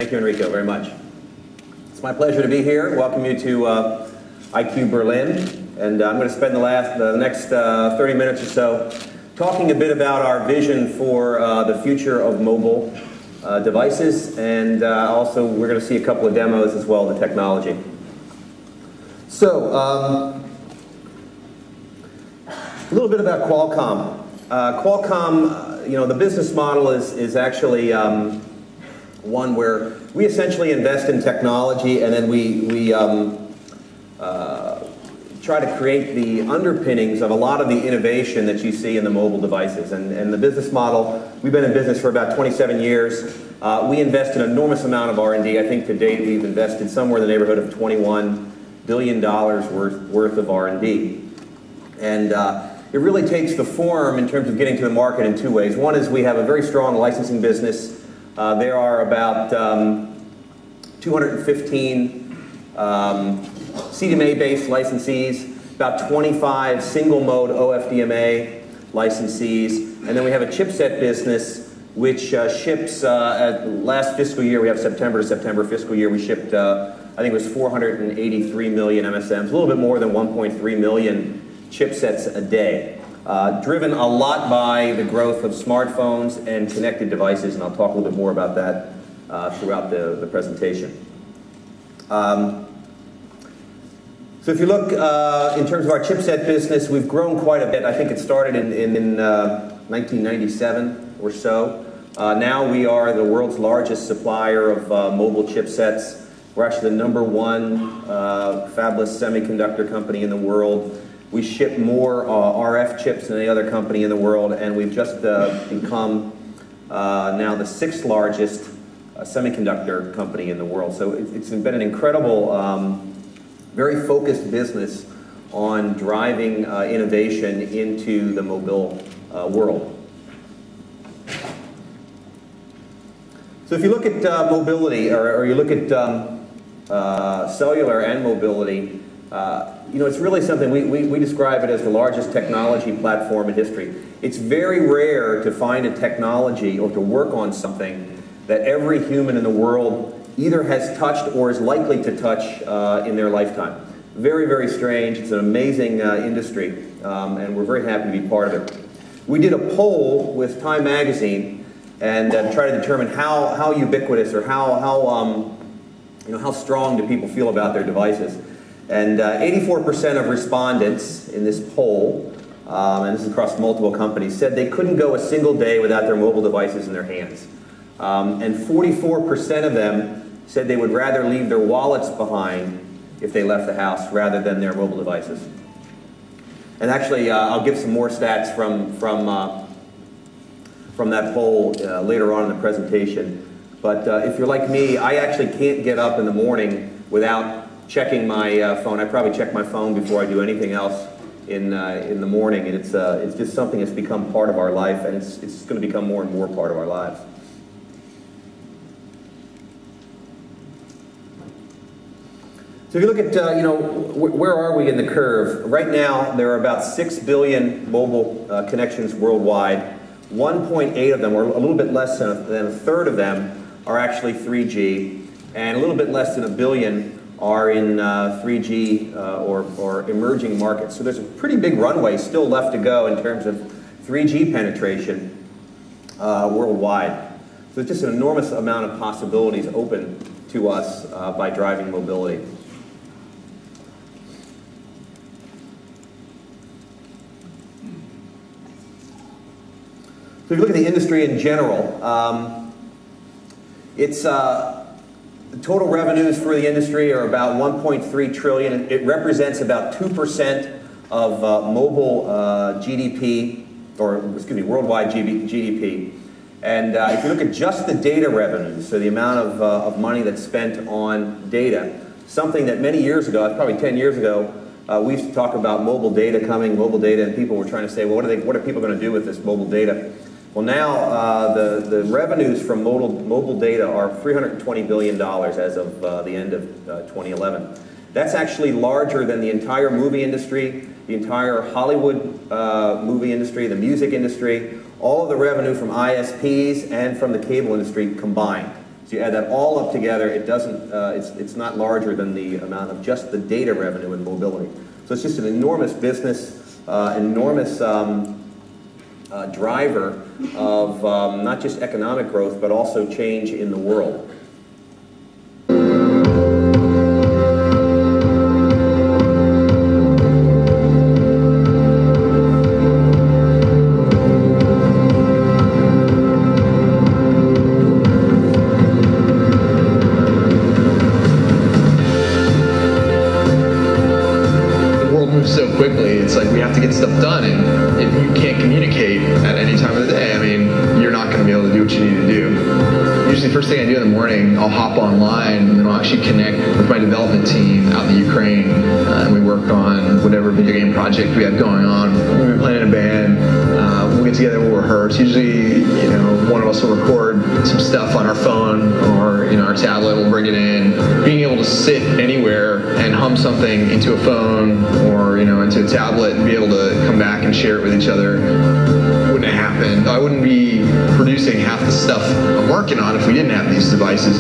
Thank you, Enrico, very much. It's my pleasure to be here. Welcome you to IQ Berlin, and I'm going to spend the next 30 minutes or so talking a bit about our vision for the future of mobile devices, and also we're going to see a couple of demos as well of the technology. So, a little bit about Qualcomm. Qualcomm, the business model is actually one where we essentially invest in technology, and then we try to create the underpinnings of a lot of the innovation that you see in the mobile devices. And the business model, we've been in business for about 27 years. We invest an enormous amount of R&D. I think to date we've invested somewhere in the neighborhood of $21 billion worth of R&D. And it really takes the form in terms of getting to the market in two ways. One is we have a very strong licensing business. There are about 215 CDMA-based licensees, about 25 single-mode OFDMA licensees, and then we have a chipset business which ships, at last fiscal year, we have September to September fiscal year, we shipped, I think it was 483 million MSMs, a little bit more than 1.3 million chipsets a day. Driven a lot by the growth of smartphones and connected devices, and I'll talk a little bit more about that throughout the presentation. So if you look in terms of our chipset business, we've grown quite a bit. I think it started in 1997 or so. Now we are the world's largest supplier of mobile chipsets. We're actually the #1 fabless semiconductor company in the world. We ship more RF chips than any other company in the world, and we've just become now the 6th largest semiconductor company in the world. So it's been an incredible, very focused business on driving innovation into the mobile world. So if you look at mobility, or you look at cellular and mobility, it's really something, we describe it as the largest technology platform in history. It's very rare to find a technology or to work on something that every human in the world either has touched or is likely to touch in their lifetime. Very, very strange. It's an amazing industry, and we're very happy to be part of it. We did a poll with Time Magazine and try to determine how ubiquitous or how strong do people feel about their devices. And 84% of respondents in this poll, and this is across multiple companies, said they couldn't go a single day without their mobile devices in their hands. And 44% of them said they would rather leave their wallets behind if they left the house rather than their mobile devices. And actually, I'll give some more stats from that poll later on in the presentation. But if you're like me, I actually can't get up in the morning without checking my phone. I probably check my phone before I do anything else in the morning, and it's just something that's become part of our life, and it's going to become more and more part of our lives. So if you look at where are we in the curve? Right now, there are about 6 billion mobile connections worldwide. 1.8 of them, or a little bit less than a third of them, are actually 3G, and a little bit less than 1 billion are in 3G or emerging markets. So there's a pretty big runway still left to go in terms of 3G penetration worldwide. So it's just an enormous amount of possibilities open to us by driving mobility. So if you look at the industry in general, the total revenues for the industry are about 1.3 trillion. It represents about 2% of mobile GDP, worldwide GDP. And if you look at just the data revenues, so the amount of money that's spent on data, something that many years ago, probably 10 years ago, we used to talk about mobile data, and people were trying to say, well, what are people going to do with this mobile data? Well, now the revenues from mobile data are $320 billion as of the end of 2011. That's actually larger than the entire movie industry, the entire Hollywood movie industry, the music industry, all of the revenue from ISPs and from the cable industry combined. So you add that all up together, it doesn't, it's not larger than the amount of just the data revenue in mobility. So it's just an enormous business, enormous driver of not just economic growth, but also change in the world. So quickly, it's like we have to get stuff done, and if you can't communicate at any time of the day, I mean, you're not going to be able to do what you need to do. Usually first thing I do in the morning, I'll hop online and then I'll actually connect with my development team out in the Ukraine, and we work on whatever video game project we have going on. We're playing in a band, we'll get together, we'll rehearse. Usually, you know, one of us will record some stuff on our phone or, you know, our tablet, we'll bring it in. Being able to sit anywhere and hum something into a phone or, you know, into a tablet and be able to come back and share it with each other wouldn't have happened. I wouldn't be producing half the stuff I'm working on if we didn't have these devices.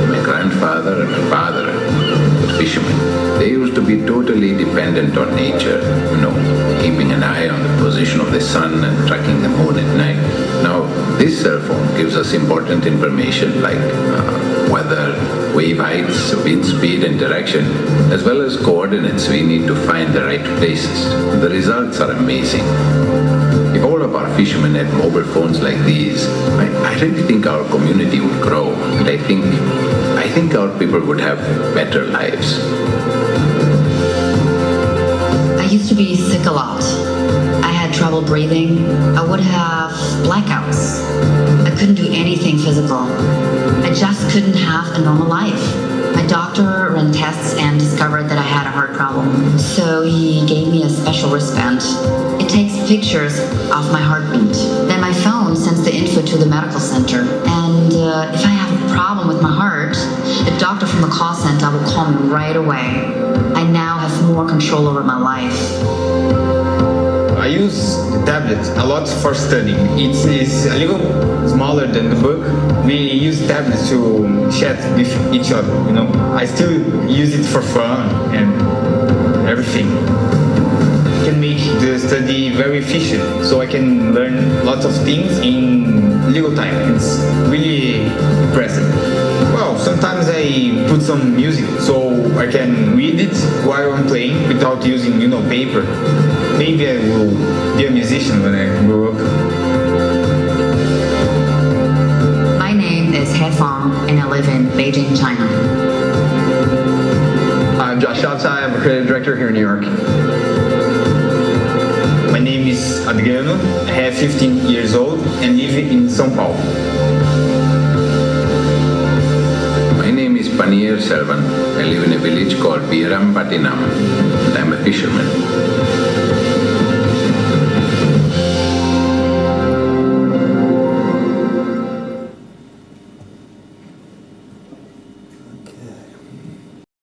My grandfather and my father were fishermen. They used to be totally dependent on nature, you know, keeping an eye on the position of the sun and tracking the moon at night. Now, this cell phone gives us important information like weather, wave heights, wind speed and direction, as well as coordinates we need to find the right places. The results are amazing. If all of our fishermen had mobile phones like these, I really think our community would grow. And I think our people would have better lives. I used to be sick a lot. I had trouble breathing. I would have blackouts. I couldn't do anything physical. I just couldn't have a normal life. My doctor ran tests and discovered that I had a heart problem. So he gave me a special wristband. It takes pictures of my heartbeat. Then my phone sends the info to the medical center. And if I have a problem with my heart, the doctor from the call center will call me right away. I now have more control over my life. I use the tablet a lot for studying. It is a little smaller than the book. We use tablets to chat with each other, you know. I still use it for fun and everything. It can make the study very efficient, so I can learn lots of things in little time. It's really impressive. Well, sometimes I put some music so I can read it while I'm playing without using, you know, paper. Maybe I will be a musician when I grow up. My name is He Fang, and I live in Beijing, China. I'm Josh Shabtai, I'm a creative director here in New York. My name is Adriano, I have 15 years old and live in São Paulo. My name is Panier Selvan. I live in a village called Biram Batinam, and I'm a fisherman.